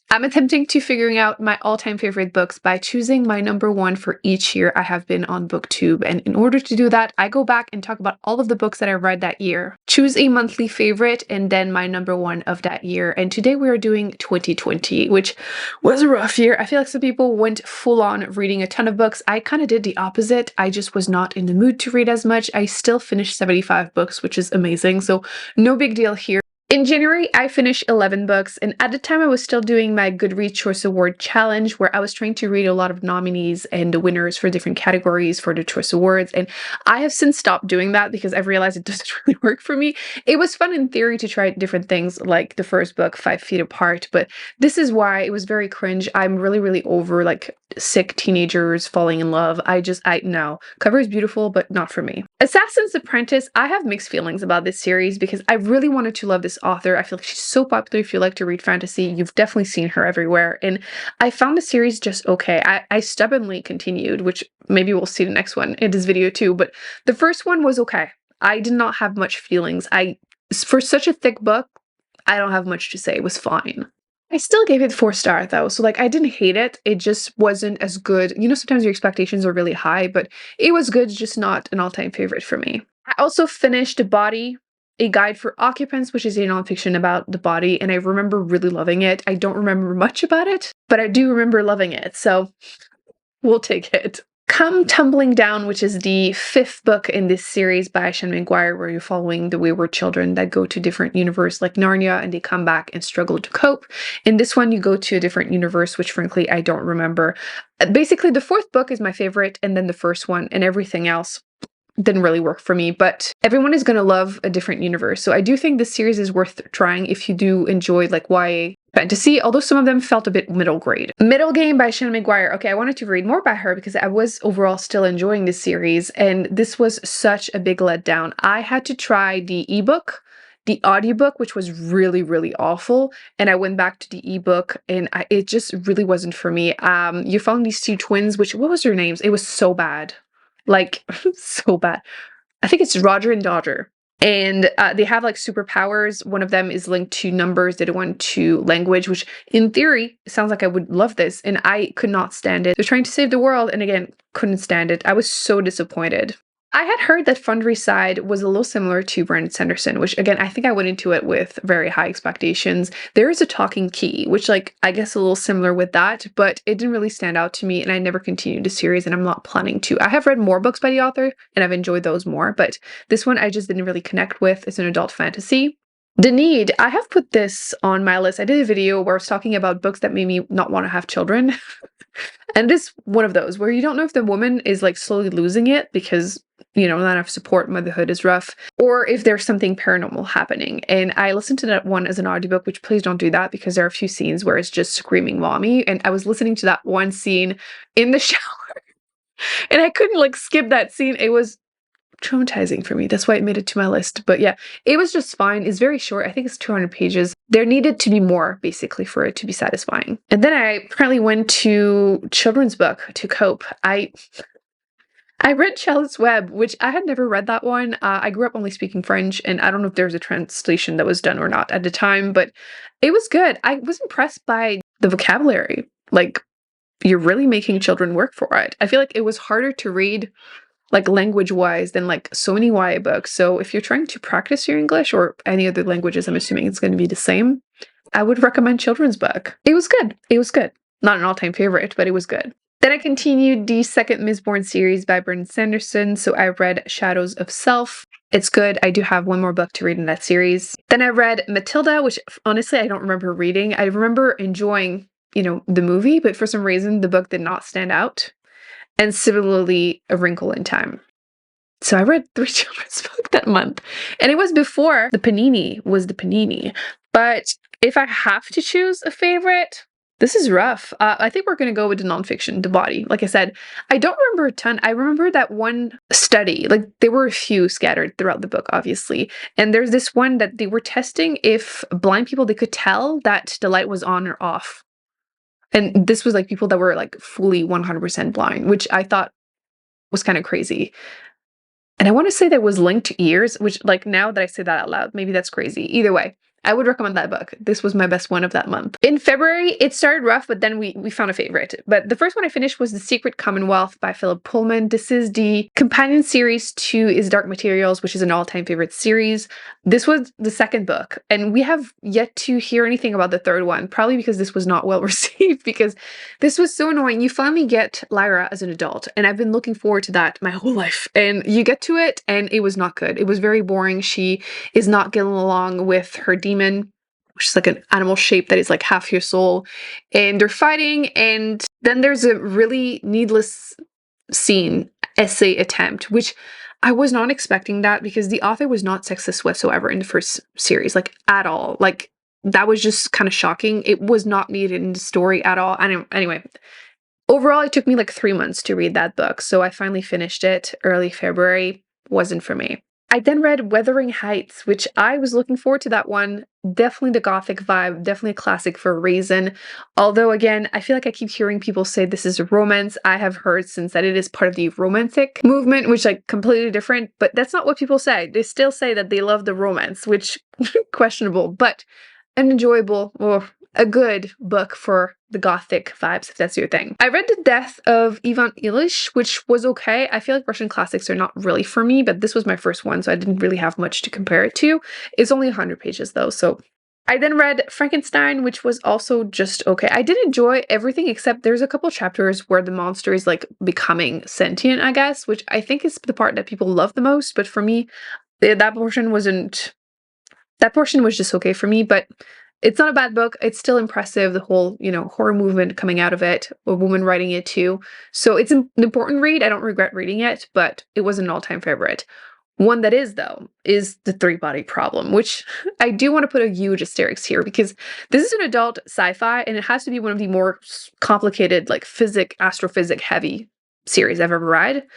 I'm attempting to figuring out my all-time favorite books by choosing my number one for each year I have been on Booktube. And in order to do that, I go back and talk about all of the books that I read that year, choose a monthly favorite, and then my number one of that year. And today we are doing 2020, which was a rough year. I feel like some people went full on reading a ton of books. I kind of did the opposite. I just was not in the mood to read as much. I still finished 75 books, which is amazing. So no big deal here. In January, I finished 11 books, and at the time I was still doing my Goodreads Choice Award challenge where I was trying to read a lot of nominees and the winners for different categories for the Choice Awards, and I have since stopped doing that because I've realized it doesn't really work for me. It was fun in theory to try different things like the first book, 5 Feet Apart, but this is why it was very cringe. I'm really over like sick teenagers falling in love. No. Cover is beautiful, but not for me. Assassin's Apprentice, I have mixed feelings about this series because I really wanted to love this author. I feel like she's so popular. If you like to read fantasy, you've definitely seen her everywhere. And I found the series just okay. I stubbornly continued, which maybe we'll see the next one in this video too. But the first one was okay. I did not have much feelings. For such a thick book, I don't have much to say. It was fine. I still gave it 4 stars though. So like I didn't hate it. It just wasn't as good. You know, sometimes your expectations are really high, but it was good, just not an all-time favorite for me. I also finished The Body, A Guide for Occupants, which is a nonfiction about the body, and I remember really loving it. I don't remember much about it, but I do remember loving it, so we'll take it. Come Tumbling Down, which is the 5th book in this series by Sean McGuire, where you're following the wayward children that go to different universes like Narnia, and they come back and struggle to cope. In this one, you go to a different universe, which frankly, I don't remember. Basically, the 4th book is my favorite, and then the first one, and everything else didn't really work for me, but everyone is going to love a different universe. So I do think this series is worth trying if you do enjoy like YA fantasy, although some of them felt a bit middle grade. Middle Game by Sean McGuire. Okay, I wanted to read more by her because I was overall still enjoying this series, and this was such a big letdown. I had to try the ebook, the audiobook, which was really awful, and I went back to the ebook, and it just really wasn't for me. You found these 2 twins, which, what was their names? It was so bad. Like, so bad. I think it's Roger and Dodger. And they have like superpowers. One of them is linked to numbers, the other one to language, which in theory sounds like I would love this. And I could not stand it. They're trying to save the world, and again, couldn't stand it. I was so disappointed. I had heard that Fundryside was a little similar to Brandon Sanderson, which again, I think I went into it with very high expectations. There is a talking key, which like, I guess a little similar with that, but it didn't really stand out to me, and I never continued the series, and I'm not planning to. I have read more books by the author, and I've enjoyed those more, but this one I just didn't really connect with. It's an adult fantasy. The Need, I have put this on my list. I did a video where I was talking about books that made me not want to have children. And this one of those where you don't know if the woman is like slowly losing it because, you know, not enough support, motherhood is rough, or if there's something paranormal happening. And I listened to that one as an audiobook, which please don't do that because there are a few scenes where it's just screaming mommy. And I was listening to that one scene in the shower and I couldn't like skip that scene. It was traumatizing for me. That's why it made it to my list. But yeah, it was just fine. It's very short. I think it's 200 pages. There needed to be more, basically, for it to be satisfying. And then I apparently went to children's book to cope. I read Charlotte's Web, which I had never read that one. I grew up only speaking French, and I don't know if there's a translation that was done or not at the time, but it was good. I was impressed by the vocabulary. Like, you're really making children work for it. I feel like it was harder to read like language-wise than like so many YA books. So if you're trying to practice your English or any other languages, I'm assuming it's going to be the same, I would recommend children's book. It was good. It was good. Not an all-time favorite, but it was good. Then I continued the 2nd Mistborn series by Brandon Sanderson. So I read Shadows of Self. It's good. I do have one more book to read in that series. Then I read Matilda, which honestly, I don't remember reading. I remember enjoying, you know, the movie, but for some reason, the book did not stand out. And similarly, A Wrinkle in Time. So I read 3 children's books that month. And it was before the Panini was the Panini. But if I have to choose a favorite, this is rough. I think we're going to go with the nonfiction, The Body. Like I said, I don't remember a ton. I remember that one study. Like, there were a few scattered throughout the book, obviously. And there's this one that they were testing if blind people, they could tell that the light was on or off. And this was like people that were like fully 100% blind, which I thought was kind of crazy. And I want to say that was linked to ears, which like now that I say that out loud, maybe that's crazy. Either way, I would recommend that book. This was my best one of that month. In February, it started rough, but then we found a favorite. But the first one I finished was The Secret Commonwealth by Philip Pullman. This is the companion series to Is Dark Materials, which is an all-time favorite series. This was the second book, and we have yet to hear anything about the third one, probably because this was not well received, because this was so annoying. You finally get Lyra as an adult, and I've been looking forward to that my whole life. And you get to it, and it was not good. It was very boring. She is not getting along with her demon, which is like an animal shape that is like half your soul, and they're fighting, and then there's a really needless scene essay attempt, which I was not expecting that, because the author was not sexist whatsoever in the first series, like at all. Like that was just kind of shocking. It was not needed in the story at all. Anyway, overall it took me like 3 months to read that book, so I finally finished it early February. Wasn't for me. I then read Wuthering Heights, which I was looking forward to that one. Definitely the gothic vibe, definitely a classic for a reason. Although again, I feel like I keep hearing people say this is a romance. I have heard since that it is part of the romantic movement, which like completely different, but that's not what people say. They still say that they love the romance, which questionable, but an enjoyable or a good book for the gothic vibes, if that's your thing. I read The Death of Ivan Illich, which was okay. I feel like Russian classics are not really for me, but this was my first one, so I didn't really have much to compare it to. It's only 100 pages though, so. I then read Frankenstein, which was also just okay. I did enjoy everything except there's a couple chapters where the monster is like becoming sentient, I guess, which I think is the part that people love the most, but for me, that portion was just okay for me, but it's not a bad book. It's still impressive, the whole, horror movement coming out of it, a woman writing it too. So it's an important read. I don't regret reading it, but it was an all-time favorite. One that is, though, is The Three-Body Problem, which I do want to put a huge asterisk here, because this is an adult sci-fi, and it has to be one of the more complicated, like astrophysics heavy series I've ever read.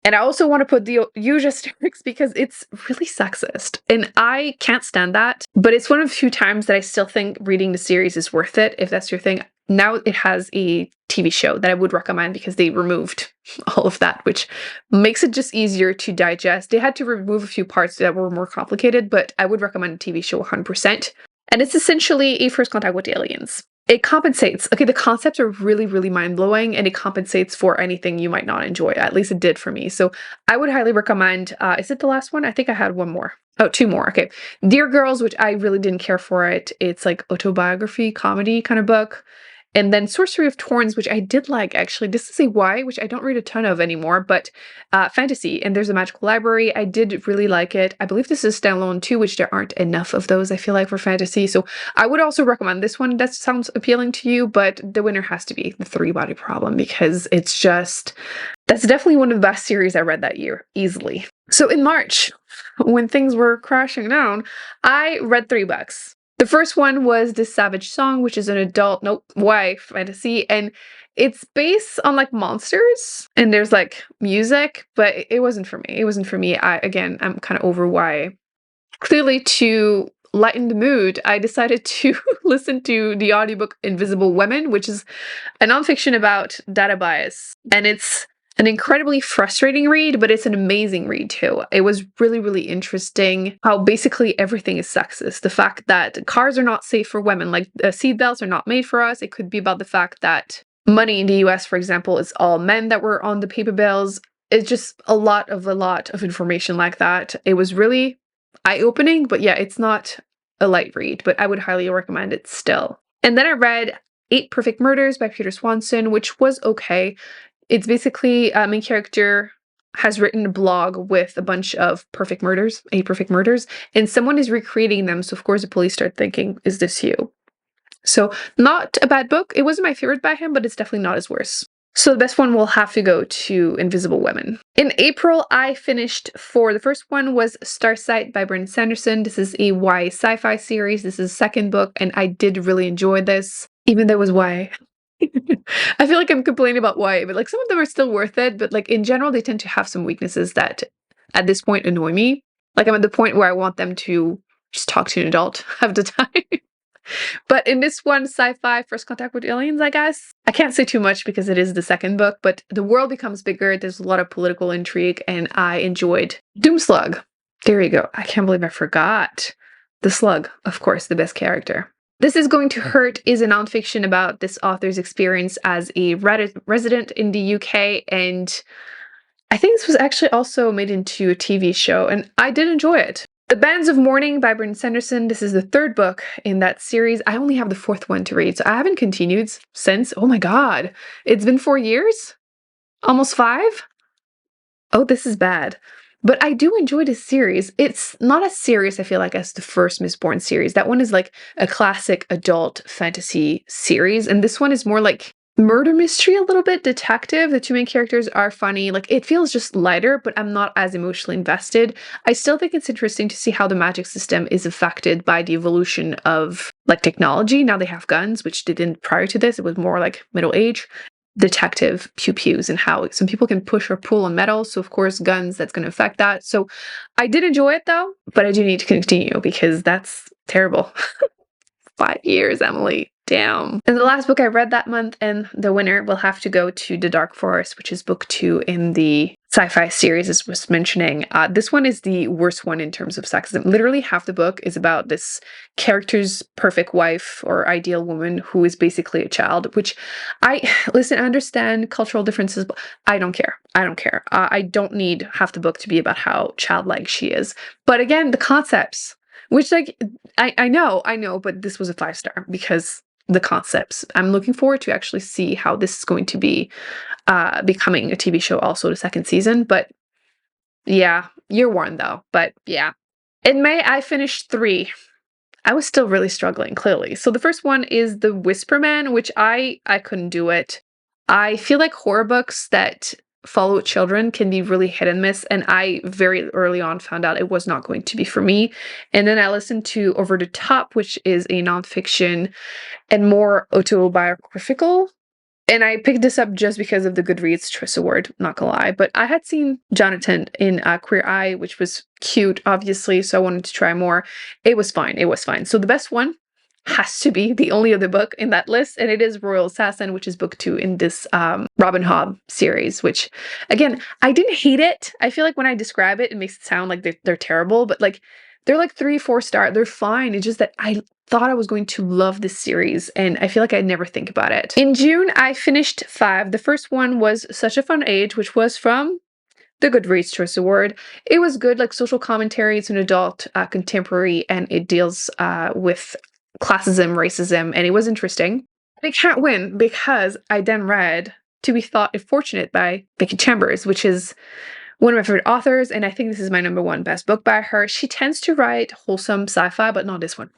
And I also want to put the huge asterisks because it's really sexist. And I can't stand that. But it's one of the few times that I still think reading the series is worth it, if that's your thing. Now it has a TV show that I would recommend because they removed all of that, which makes it just easier to digest. They had to remove a few parts that were more complicated, but I would recommend a TV show 100%. And it's essentially a first contact with aliens. It compensates. Okay, the concepts are really, really mind-blowing, and it compensates for anything you might not enjoy. At least it did for me. So I would highly recommend, is it the last one? I think I had one more. Oh, two more. Okay. Dear Girls, which I really didn't care for it. It's like autobiography, comedy kind of book. And then Sorcery of Thorns, which I did like, actually. This is a YA, which I don't read a ton of anymore, but fantasy. And there's a magical library. I did really like it. I believe this is standalone too, which there aren't enough of those, I feel like, for fantasy. So I would also recommend this one. That sounds appealing to you, but the winner has to be The Three-Body Problem, because it's just, that's definitely one of the best series I read that year, easily. So in March, when things were crashing down, I read 3 books. The first one was The Savage Song, which is an adult, YA fantasy, and it's based on like monsters, and there's like music, but it wasn't for me. It wasn't for me. I'm kind of over YA. Clearly, to lighten the mood, I decided to listen to the audiobook Invisible Women, which is a nonfiction about data bias, and it's an incredibly frustrating read, but it's an amazing read too. It was really, really interesting how basically everything is sexist. The fact that cars are not safe for women, like seat belts are not made for us. It could be about the fact that money in the US, for example, is all men that were on the paper bills. It's just a lot of information like that. It was really eye-opening, but yeah, it's not a light read, but I would highly recommend it still. And then I read 8 Perfect Murders by Peter Swanson, which was okay. It's basically a main character has written a blog with a bunch of 8 perfect murders, and someone is recreating them. So of course the police start thinking, is this you? So not a bad book. It wasn't my favorite by him, but it's definitely not his worst. So the best one will have to go to Invisible Women. In April, I finished 4. The first one was Starsight by Brandon Sanderson. This is a YA sci-fi series. This is the second book, and I did really enjoy this, even though it was YA. I feel like I'm complaining about YA, but like some of them are still worth it, but like in general, they tend to have some weaknesses that at this point annoy me. Like I'm at the point where I want them to just talk to an adult half the time. But in this one, sci-fi, first contact with aliens, I guess. I can't say too much because it is the second book, but the world becomes bigger. There's a lot of political intrigue, and I enjoyed Doomslug. There you go. I can't believe I forgot. The Slug, of course, the best character. This Is Going to Hurt is a nonfiction about this author's experience as a resident in the UK, and I think this was actually also made into a TV show, and I did enjoy it. The Bands of Mourning by Brandon Sanderson. This is the third book in that series. I only have the fourth one to read, so I haven't continued since. Oh my god. It's been 4 years? Almost 5? Oh, this is bad. But I do enjoy this series. It's not as serious, I feel like, as the first Mistborn series. That one is like a classic adult fantasy series, and this one is more like murder mystery, a little bit detective. The two main characters are funny. Like, it feels just lighter, but I'm not as emotionally invested. I still think it's interesting to see how the magic system is affected by the evolution of like technology. Now they have guns, which they didn't prior to this. It was more like middle age. Detective pew-pews and how some people can push or pull on metal. So of course, guns, that's going to affect that. So I did enjoy it though, but I do need to continue because that's terrible. 5 years, Emily. Damn. And the last book I read that month, and the winner will have to go to The Dark Forest, which is book 2 in the sci-fi series, as was mentioning. This one is the worst one in terms of sexism. Literally half the book is about this character's perfect wife or ideal woman who is basically a child, which listen, I understand cultural differences, but I don't care. I don't care. I don't need half the book to be about how childlike she is. But again, the concepts, which like, I know, but this was a 5-star because the concepts. I'm looking forward to actually see how this is going to be becoming a TV show also the second season. But yeah, you're warned though. But yeah. In May, I finished 3. I was still really struggling, clearly. So the first one is The Whisper Man, which I couldn't do it. I feel like horror books that follow children can be really hit and miss, and I very early on found out it was not going to be for me. And then I listened to Over the Top, which is a nonfiction and more autobiographical. And I picked this up just because of the Goodreads Choice Award, not gonna lie. But I had seen Jonathan in Queer Eye, which was cute, obviously, so I wanted to try more. It was fine. It was fine. So the best one has to be the only other book in that list, and it is Royal Assassin, which is book 2 in this Robin Hobb series, which, again, I didn't hate it. I feel like when I describe it, it makes it sound like they're terrible, but like they're like 3-4 star. They're fine. It's just that I thought I was going to love this series, and I feel like I never think about it. In June, I finished 5. The first one was Such a Fun Age, which was from the Goodreads Choice Award. It was good, like social commentary. It's an adult contemporary, and it deals with classism, racism, and it was interesting. But it can't win because I then read To Be Thought Unfortunate by Becky Chambers, which is one of my favorite authors, and I think this is my number 1 best book by her. She tends to write wholesome sci-fi, but not this one.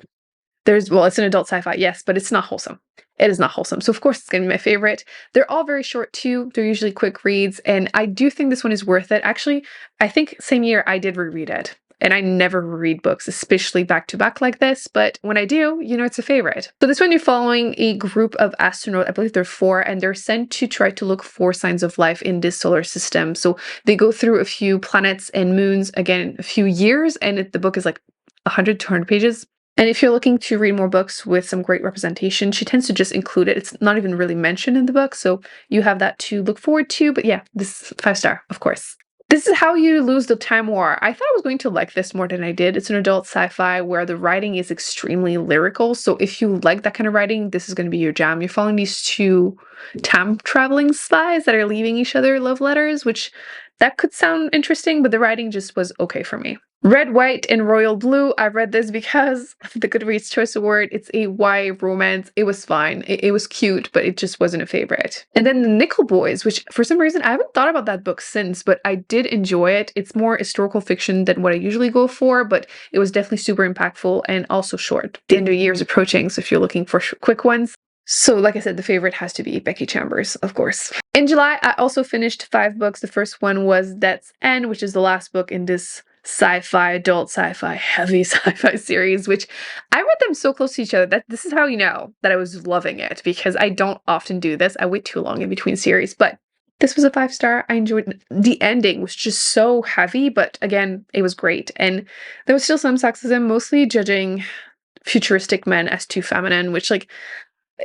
Well, it's an adult sci-fi, yes, but it's not wholesome. It is not wholesome. So of course it's going to be my favorite. They're all very short too. They're usually quick reads, and I do think this one is worth it. Actually, I think same year I did reread it. And I never read books, especially back-to-back like this, but when I do, you know it's a favorite. So this one, you're following a group of astronauts, I believe they're 4, and they're sent to try to look for signs of life in this solar system. So they go through a few planets and moons, again, a few years, and the book is like 100, 200 pages. And if you're looking to read more books with some great representation, she tends to just include it. It's not even really mentioned in the book, so you have that to look forward to. But yeah, this is 5-star, of course. This is How You Lose the Time War. I thought I was going to like this more than I did. It's an adult sci-fi where the writing is extremely lyrical. So if you like that kind of writing, this is going to be your jam. You're following these 2 time traveling spies that are leaving each other love letters, which that could sound interesting, but the writing just was okay for me. Red, White, and Royal Blue. I read this because of the Goodreads Choice Award. It's a YA romance. It was fine. It was cute, but it just wasn't a favorite. And then The Nickel Boys, which for some reason I haven't thought about that book since, but I did enjoy it. It's more historical fiction than what I usually go for, but it was definitely super impactful and also short. The end of the year is approaching, so if you're looking for quick ones. So like I said, the favorite has to be Becky Chambers, of course. In July, I also finished 5 books. The first one was Death's End, which is the last book in this sci-fi, adult sci-fi, heavy sci-fi series, which I read them so close to each other that this is how you know that I was loving it, because I don't often do this. I wait too long in between series, but this was a 5-star. I enjoyed it. The ending was just so heavy, but again, it was great. And there was still some sexism, mostly judging futuristic men as too feminine, which, like,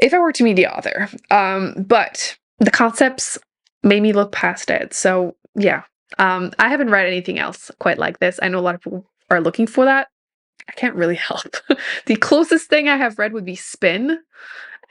if I were to meet the author, but the concepts made me look past it. So yeah, I haven't read anything else quite like this. I know a lot of people are looking for that. I can't really help. The closest thing I have read would be Spin,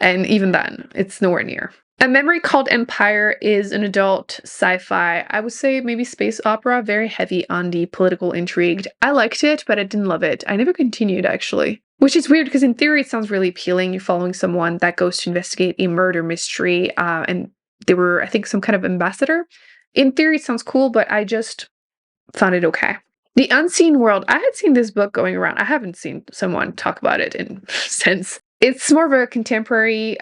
and even then, it's nowhere near. A Memory Called Empire is an adult sci-fi, I would say maybe space opera, very heavy on the political intrigue. I liked it, but I didn't love it. I never continued, actually. Which is weird, because in theory it sounds really appealing. You're following someone that goes to investigate a murder mystery, and they were, I think, some kind of ambassador. In theory it sounds cool, but I just found it okay. The Unseen World, I had seen this book going around. I haven't seen someone talk about it since. It's more of a contemporary,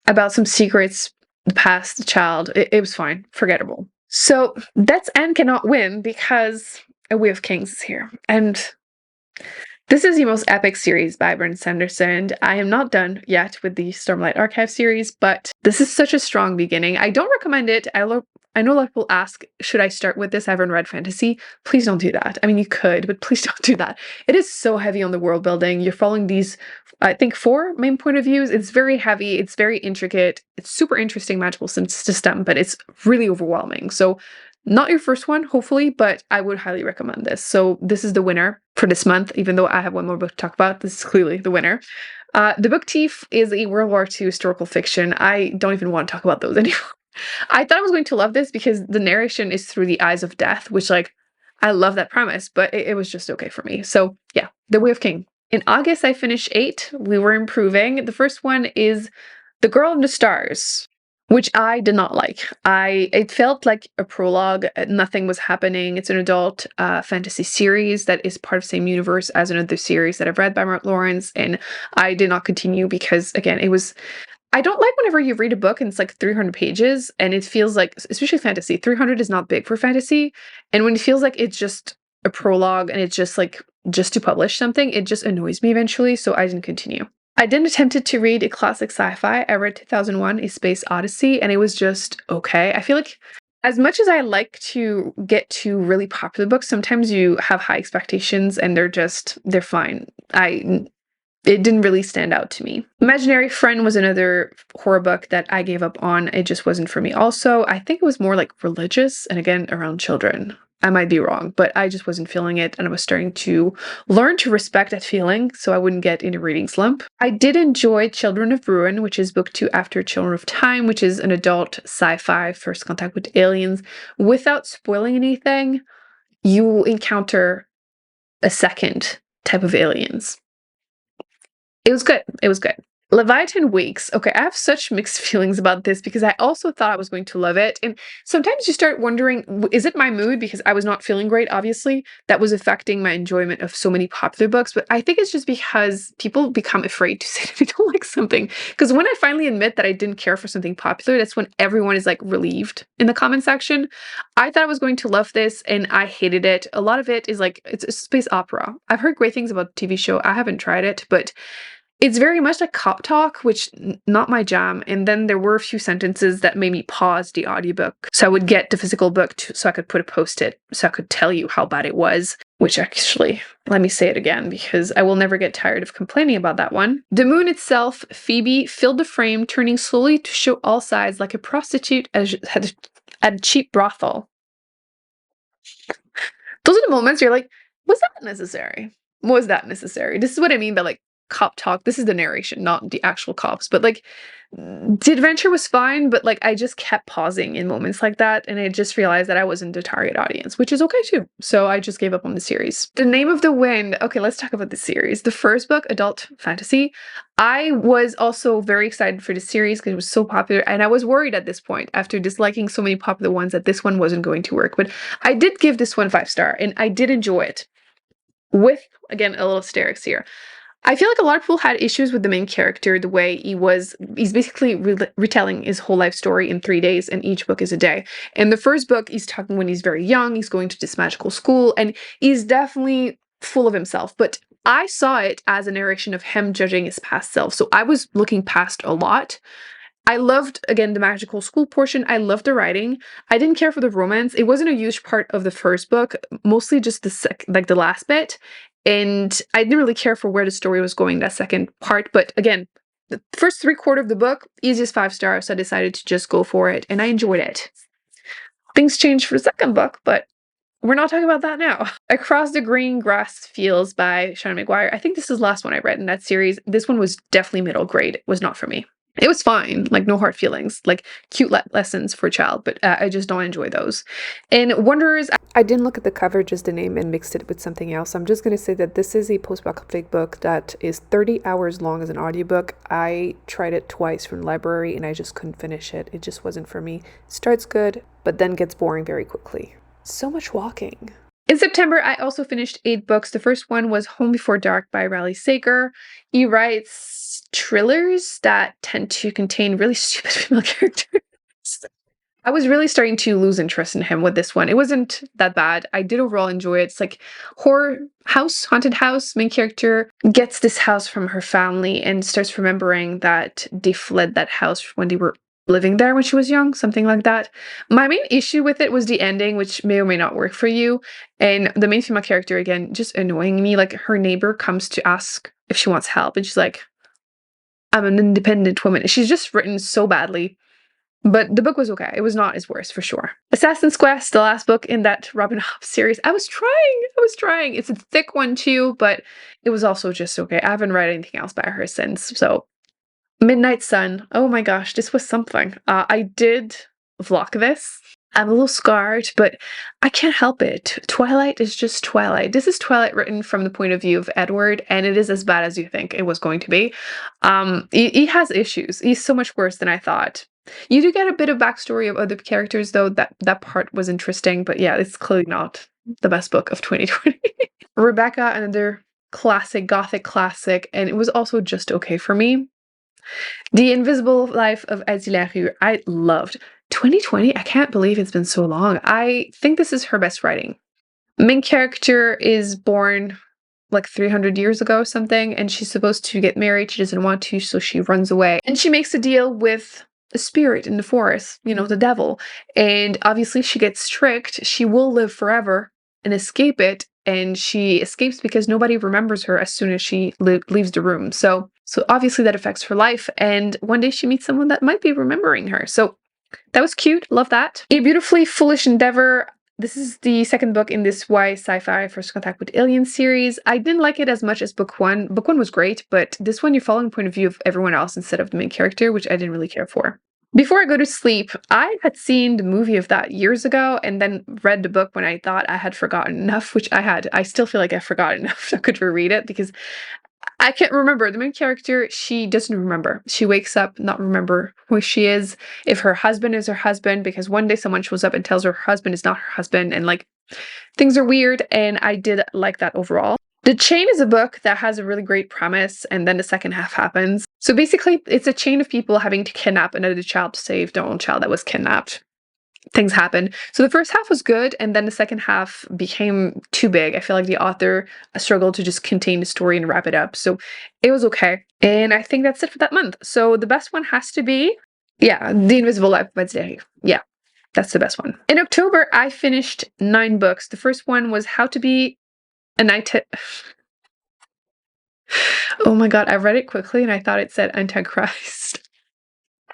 about some secrets, the past, the child. It was fine, forgettable. So that's Anne Cannot Win, because A Way of Kings is here. And this is the most epic series by Brandon Sanderson. I am not done yet with the Stormlight Archive series, but this is such a strong beginning. I don't recommend it. I know a lot of people ask, should I start with this? I haven't read fantasy. Please don't do that. I mean, you could, but please don't do that. It is so heavy on the world building. You're following these, I think, 4 main point of views. It's very heavy. It's very intricate. It's super interesting magical system, but it's really overwhelming. So not your first one, hopefully, but I would highly recommend this. So this is the winner for this month, even though I have one more book to talk about. This is clearly the winner. The Book Thief is a World War II historical fiction. I don't even want to talk about those anymore. I thought I was going to love this because the narration is through the eyes of death, which, like, I love that premise, but it was just okay for me. So yeah, The Way of King. In August, I finished 8. We were improving. The first one is The Girl in the Stars, which I did not like. It felt like a prologue. Nothing was happening. It's an adult fantasy series that is part of the same universe as another series that I've read by Mark Lawrence, and I did not continue because, again, it was... I don't like whenever you read a book and it's like 300 pages and it feels like, especially fantasy, 300 is not big for fantasy. And when it feels like it's just a prologue and it's just like, just to publish something, it just annoys me eventually. So I didn't continue. I then attempted to read a classic sci-fi. I read 2001, A Space Odyssey, and it was just okay. I feel like as much as I like to get to really popular books, sometimes you have high expectations and they're fine. It didn't really stand out to me. Imaginary Friend was another horror book that I gave up on. It just wasn't for me. Also, I think it was more like religious and, again, around children. I might be wrong, but I just wasn't feeling it, and I was starting to learn to respect that feeling so I wouldn't get in a reading slump. I did enjoy Children of Ruin, which is book 2 after Children of Time, which is an adult sci-fi first contact with aliens. Without spoiling anything, you encounter a second type of aliens. It was good. It was good. Leviathan Wakes. Okay, I have such mixed feelings about this because I also thought I was going to love it. And sometimes you start wondering, is it my mood? Because I was not feeling great, obviously. That was affecting my enjoyment of so many popular books. But I think it's just because people become afraid to say that they don't like something. Because when I finally admit that I didn't care for something popular, that's when everyone is like relieved in the comment section. I thought I was going to love this and I hated it. A lot of it is like, it's a space opera. I've heard great things about the TV show. I haven't tried it, but it's very much like cop talk, which not my jam. And then there were a few sentences that made me pause the audiobook. So I would get the physical book so I could put a post-it so I could tell you how bad it was, which actually, let me say it again because I will never get tired of complaining about that one. The Moon itself, Phoebe filled the frame, turning slowly to show all sides like a prostitute at a cheap brothel. Those are the moments you're like, was that necessary? Was that necessary? This is what I mean by like cop talk. This is the narration, not the actual cops. But like, the adventure was fine, but like I just kept pausing in moments like that, and I just realized that I wasn't the target audience, which is okay too. So I just gave up on the series. The Name of the Wind. Okay, let's talk about the series. The first book, adult fantasy. I was also very excited for the series because it was so popular, and I was worried at this point after disliking so many popular ones that this one wasn't going to work. But I did give this one 5-star, and I did enjoy it. With, again, a little asterisk here. I feel like a lot of people had issues with the main character, the way he's basically retelling his whole life story in 3 days, and each book is a day. In the first book, he's talking when he's very young, he's going to this magical school, and he's definitely full of himself. But I saw it as a narration of him judging his past self, so I was looking past a lot. I loved, again, the magical school portion. I loved the writing. I didn't care for the romance. It wasn't a huge part of the first book, mostly just the last bit. And I didn't really care for where the story was going, that second part. But again, the first 3/4 of the book, easiest 5 stars. So I decided to just go for it, and I enjoyed it. Things changed for the second book, but we're not talking about that now. Across the Green Grass Fields by Shannon McGuire. I think this is the last one I read in that series. This one was definitely middle grade. It was not for me. It was fine, like no hard feelings, like cute lessons for a child, but I just don't enjoy those. And Wanderers, I didn't look at the cover, just the name, and mixed it with something else. I'm just going to say that this is a post-apocalyptic book that is 30 hours long as an audiobook. I tried it twice from the library and I just couldn't finish it. It just wasn't for me. Starts good, but then gets boring very quickly. So much walking. In September, I also finished 8 books. The first one was Home Before Dark by Riley Sager. He writes thrillers that tend to contain really stupid female characters. I was really starting to lose interest in him with this one. It wasn't that bad. I did overall enjoy it. It's like horror house, haunted house. Main character gets this house from her family and starts remembering that they fled that house when they were living there when she was young, something like that. My main issue with it was the ending, which may or may not work for you. And the main female character, again, just annoying me. Like, her neighbor comes to ask if she wants help, and she's like, I'm an independent woman. She's just written so badly. But the book was okay. It was not his worst, for sure. Assassin's Quest, the last book in that Robin Hobb series. I was trying. It's a thick one too, but it was also just okay. I haven't read anything else by her since, so. Midnight Sun. Oh my gosh, this was something. I did vlog this. I'm a little scarred, but I can't help it. Twilight is just Twilight. This is Twilight written from the point of view of Edward, and it is as bad as you think it was going to be. He has issues. He's so much worse than I thought. You do get a bit of backstory of other characters, though. That part was interesting, but yeah, it's clearly not the best book of 2020. Rebecca, another classic, gothic classic, and it was also just okay for me. The Invisible Life of Asie Larue, I loved. 2020, I can't believe it's been so long. I think this is her best writing. Main character is born like 300 years ago or something, and she's supposed to get married. She doesn't want to, so she runs away. And she makes a deal with a spirit in the forest, you know, the devil. And obviously she gets tricked. She will live forever and escape it. And she escapes because nobody remembers her as soon as she leaves the room. So obviously that affects her life. And one day she meets someone that might be remembering her. So that was cute. Love that. A Beautifully Foolish Endeavor. This is the second book in this Why Sci-Fi First Contact with Aliens series. I didn't like it as much as book one. Book one was great, but this one you're following the point of view of everyone else instead of the main character, which I didn't really care for. Before I go to sleep, I had seen the movie of that years ago and then read the book when I thought I had forgotten enough, which I had. I still feel like I forgot enough so I could reread it because I can't remember. The main character, she doesn't remember. She wakes up not remember who she is, if her husband is her husband, because one day someone shows up and tells her husband is not her husband, and like things are weird, and I did like that overall. The Chain is a book that has a really great premise, and then the second half happens. So basically, it's a chain of people having to kidnap another child to save their own child that was kidnapped. Things happen. So the first half was good, and then the second half became too big. I feel like the author struggled to just contain the story and wrap it up. So it was okay. And I think that's it for that month. So the best one has to be, yeah, The Invisible Life by Zeri. Yeah, that's the best one. In October, I finished 9 books. The first one was How to Be a Night... Oh my god, I read it quickly and I thought it said Antichrist.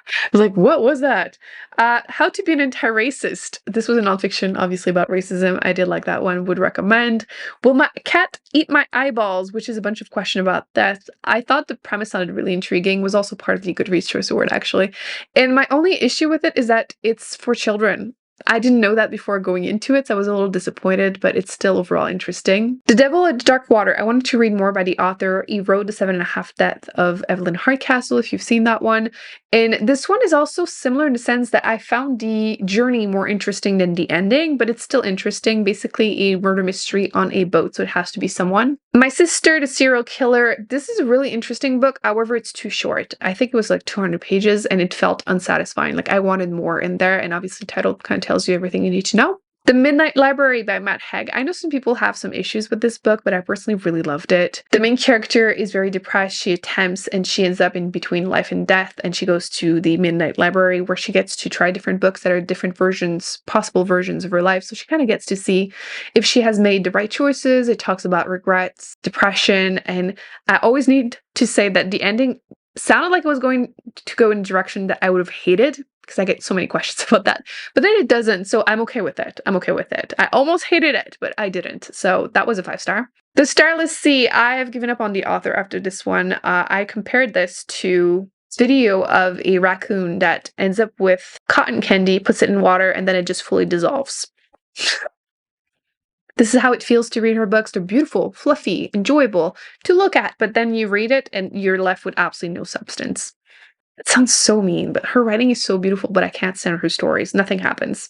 I was like, what was that? How to Be an Anti-Racist. This was a nonfiction, obviously, about racism. I did like that one. Would recommend. Will My Cat Eat My Eyeballs? Which is a bunch of questions about that. I thought the premise sounded really intriguing. Was also part of the Goodreads Choice Award, actually. And my only issue with it is that it's for children. I didn't know that before going into it, so I was a little disappointed, but it's still overall interesting. The Devil at Dark Water. I wanted to read more by the author. He wrote The 7.5 Deaths of Evelyn Hardcastle, if you've seen that one. And this one is also similar in the sense that I found the journey more interesting than the ending, but it's still interesting. Basically, a murder mystery on a boat, so it has to be someone. My Sister, the Serial Killer. This is a really interesting book. However, it's too short. I think it was like 200 pages, and it felt unsatisfying. Like, I wanted more in there, and obviously the title kind of tells you everything you need to know. The Midnight Library by Matt Haig. I know some people have some issues with this book, but I personally really loved it. The main character is very depressed. She attempts and she ends up in between life and death, and she goes to the Midnight Library where she gets to try different books that are different versions, possible versions of her life. So she kind of gets to see if she has made the right choices. It talks about regrets, depression, and I always need to say that the ending sounded like it was going to go in a direction that I would have hated because I get so many questions about that. But then it doesn't, so I'm okay with it. I'm okay with it. I almost hated it, but I didn't. So that was a 5-star. The Starless Sea, I have given up on the author after this one. I compared this to video of a raccoon that ends up with cotton candy, puts it in water, and then it just fully dissolves. This is how it feels to read her books. They're beautiful, fluffy, enjoyable to look at, but then you read it and you're left with absolutely no substance. It sounds so mean, but her writing is so beautiful, but I can't stand her stories. Nothing happens.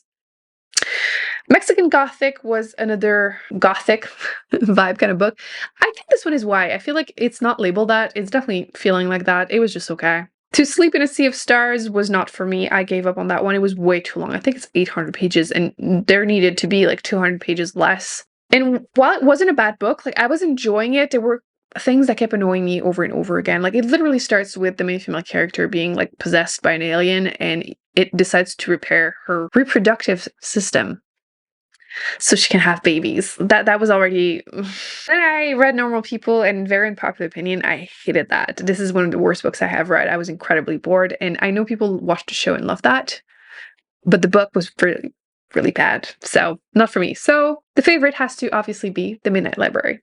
Mexican Gothic was another Gothic vibe kind of book. I think this one is why. I feel like it's not labeled that. It's definitely feeling like that. It was just okay. To Sleep in a Sea of Stars was not for me. I gave up on that one. It was way too long. I think it's 800 pages, and there needed to be like 200 pages less. And while it wasn't a bad book, like I was enjoying it, there were things that kept annoying me over and over again. Like it literally starts with the main female character being like possessed by an alien, and it decides to repair her reproductive system so she can have babies. That was already. Then I read Normal People, and very unpopular opinion, I hated that. This is one of the worst books I have read. I was incredibly bored, and I know people watched the show and love that, but the book was really, really bad. So not for me. So the favorite has to obviously be The Midnight Library.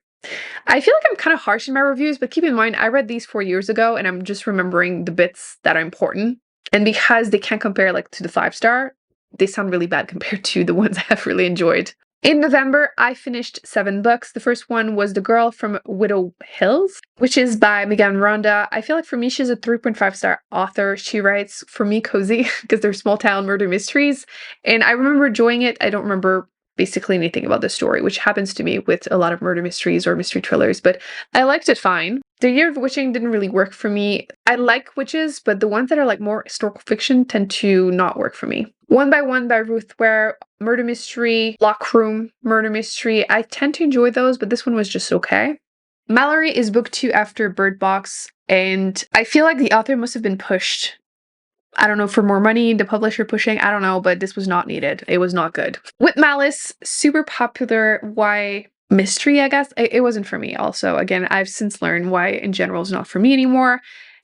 I feel like I'm kind of harsh in my reviews, but keep in mind, I read these 4 years ago, and I'm just remembering the bits that are important. And because they can't compare like to the 5-star, they sound really bad compared to the ones I have really enjoyed. In November, I finished 7 books. The first one was The Girl from Widow Hills, which is by Megan Miranda. I feel like for me, she's a 3.5-star author. She writes, for me, cozy, because they're small town murder mysteries. And I remember enjoying it. I don't remember basically anything about the story, which happens to me with a lot of murder mysteries or mystery thrillers, but I liked it fine. The Year of Witching didn't really work for me. I like witches, but the ones that are like more historical fiction tend to not work for me. One by One by Ruth Ware, murder mystery, lock room murder mystery. I tend to enjoy those, but this one was just okay. Mallory is book 2 after Bird Box, and I feel like the author must have been pushed. I don't know, for more money, the publisher pushing, I don't know, but this was not needed. It was not good. With Malice, super popular YA mystery, I guess. It wasn't for me also. Again, I've since learned why in general is not for me anymore.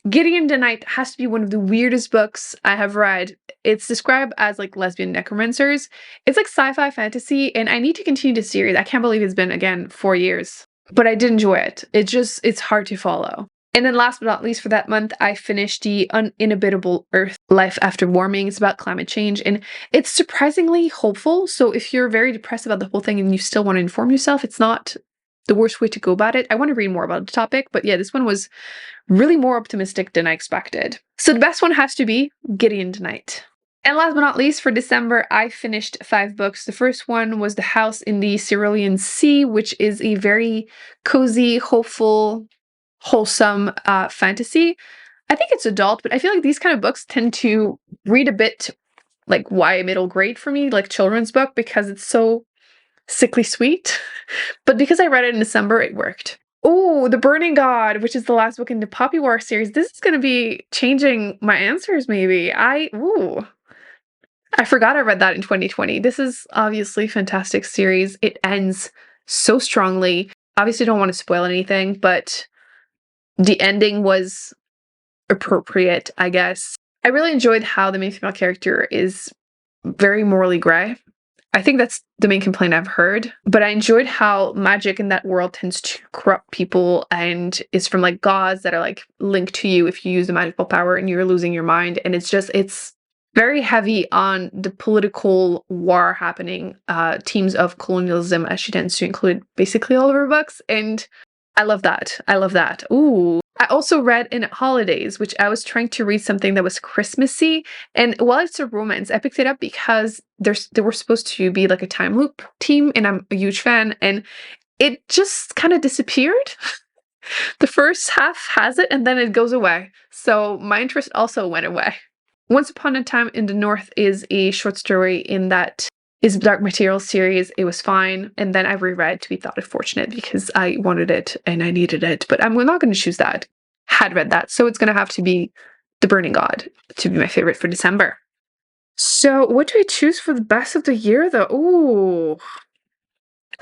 Gideon the Knight has to be one of the weirdest books I have read. It's described as like lesbian necromancers. It's like sci-fi fantasy, and I need to continue the series. I can't believe it's been, again, 4 years. But I did enjoy it. It's hard to follow. And then last but not least for that month, I finished The Uninhabitable Earth, Life After Warming. It's about climate change, and it's surprisingly hopeful. So if you're very depressed about the whole thing and you still want to inform yourself, it's not the worst way to go about it. I want to read more about the topic, but yeah, this one was really more optimistic than I expected. So the best one has to be Gideon the Knight. And last but not least, for December, I finished 5 books. The first one was The House in the Cerulean Sea, which is a very cozy, hopeful, wholesome fantasy. I think it's adult, but I feel like these kind of books tend to read a bit like YA middle grade for me, like children's book, because it's so sickly sweet. But because I read it in December, it worked. Oh, The Burning God, which is the last book in the Poppy War series. This is going to be changing my answers, maybe. I forgot I read that in 2020. This is obviously a fantastic series. It ends so strongly. Obviously, don't want to spoil anything, but the ending was appropriate, I guess. I really enjoyed how the main female character is very morally gray. I think that's the main complaint I've heard. But I enjoyed how magic in that world tends to corrupt people and is from like gods that are like linked to you if you use the magical power and you're losing your mind. And it's very heavy on the political war happening, themes of colonialism, as she tends to include basically all of her books. And I love that. I love that. Ooh. I also read In Holidays, which I was trying to read something that was Christmassy. And while it's a romance, I picked it up because they were supposed to be like a time loop team, and I'm a huge fan. And it just kind of disappeared. The first half has it, and then it goes away. So my interest also went away. Once Upon a Time in the North is a short story in that is Dark Material series. It was fine. And then I reread To Be Thought It Fortunate because I wanted it and I needed it. But I'm not going to choose that. Had read that. So it's going to have to be The Burning God to be my favorite for December. So what do I choose for the best of the year though? Ooh.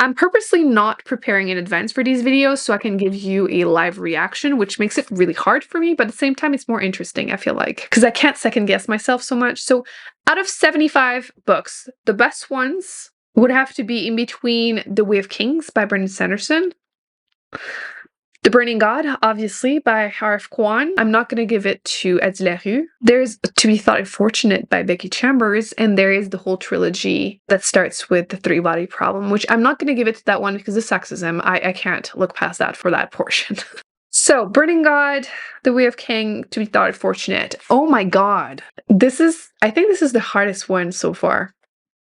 I'm purposely not preparing in advance for these videos so I can give you a live reaction, which makes it really hard for me, but at the same time, it's more interesting, I feel like, because I can't second guess myself so much. So out of 75 books, the best ones would have to be in between The Way of Kings by Brandon Sanderson, The Burning God, obviously, by R.F. Kuang. I'm not going to give it to Ed Larue. There's To Be Thought Fortunate by Becky Chambers, and there is the whole trilogy that starts with The Three-Body Problem, which I'm not going to give it to that one because of sexism. I can't look past that for that portion. So, Burning God, The Way of King, To Be Thought Fortunate. Oh my god. I think this is the hardest one so far.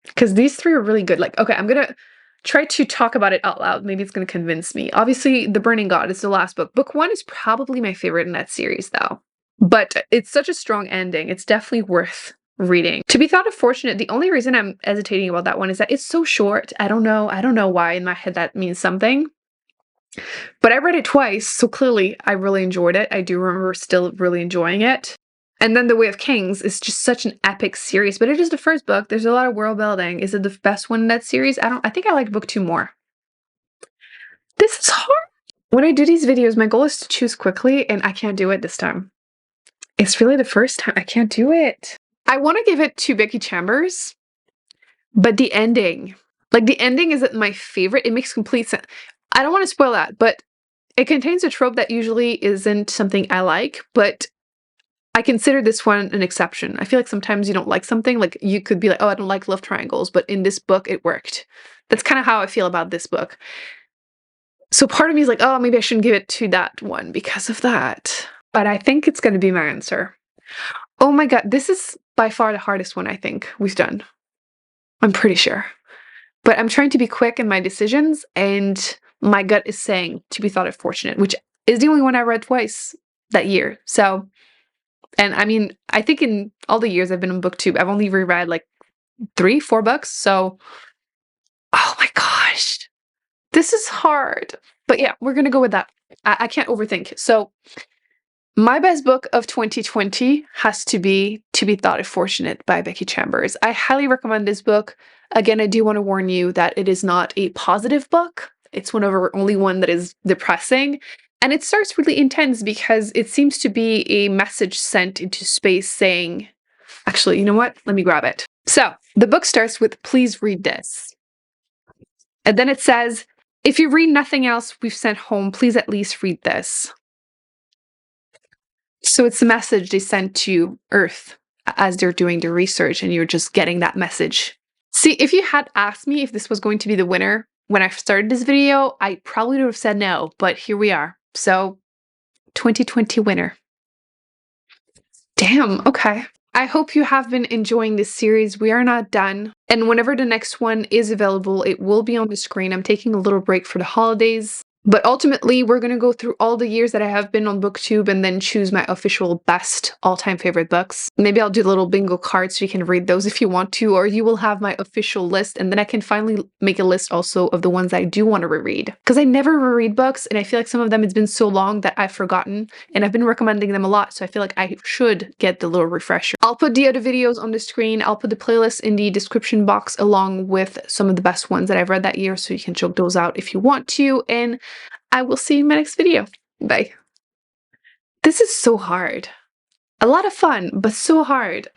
Because these three are really good. Like, okay, I'm going to try to talk about it out loud. Maybe it's going to convince me. Obviously, The Burning God is the last book. Book 1 is probably my favorite in that series, though. But it's such a strong ending. It's definitely worth reading. To Be Thought Fortunate, the only reason I'm hesitating about that one is that it's so short. I don't know why in my head that means something. But I read it twice, so clearly I really enjoyed it. I do remember still really enjoying it. And then The Way of Kings is just such an epic series, but it is the first book. There's a lot of world building. Is it the best one in that series? I think I like book 2 more. This is hard. When I do these videos, my goal is to choose quickly, and I can't do it this time. It's really the first time I can't do it. I want to give it to Becky Chambers, but the ending isn't my favorite. It makes complete sense. I don't want to spoil that, but it contains a trope that usually isn't something I like, but I consider this one an exception. I feel like sometimes you don't like something, like you could be like, oh, I don't like love triangles, but in this book, it worked. That's kind of how I feel about this book. So part of me is like, oh, maybe I shouldn't give it to that one because of that. But I think it's going to be my answer. Oh my god, this is by far the hardest one I think we've done. I'm pretty sure. But I'm trying to be quick in my decisions, and my gut is saying To Be Thought Fortunate, which is the only one I read twice that year. So... And I mean, I think in all the years I've been on Booktube, I've only reread like 3-4 books. So, oh my gosh, this is hard. But yeah, we're going to go with that. I can't overthink. So my best book of 2020 has to be To Be Thought Fortunate by Becky Chambers. I highly recommend this book. Again, I do want to warn you that it is not a positive book. It's one of our only one that is depressing. And it starts really intense because it seems to be a message sent into space saying, actually, you know what? Let me grab it. So the book starts with, please read this. And then it says, if you read nothing else we've sent home, please at least read this. So it's a message they sent to Earth as they're doing the research, and you're just getting that message. See, if you had asked me if this was going to be the winner when I started this video, I probably would have said no, but here we are. So, 2020 winner. Damn, okay. I hope you have been enjoying this series. We are not done. And whenever the next one is available, it will be on the screen. I'm taking a little break for the holidays. But ultimately, we're going to go through all the years that I have been on Booktube and then choose my official best all-time favorite books. Maybe I'll do the little bingo card so you can read those if you want to, or you will have my official list, and then I can finally make a list also of the ones I do want to reread. Because I never reread books, and I feel like some of them it's been so long that I've forgotten, and I've been recommending them a lot, so I feel like I should get the little refresher. I'll put the other videos on the screen. I'll put the playlist in the description box along with some of the best ones that I've read that year, so you can check those out if you want to, and I will see you in my next video. Bye. This is so hard. A lot of fun, but so hard.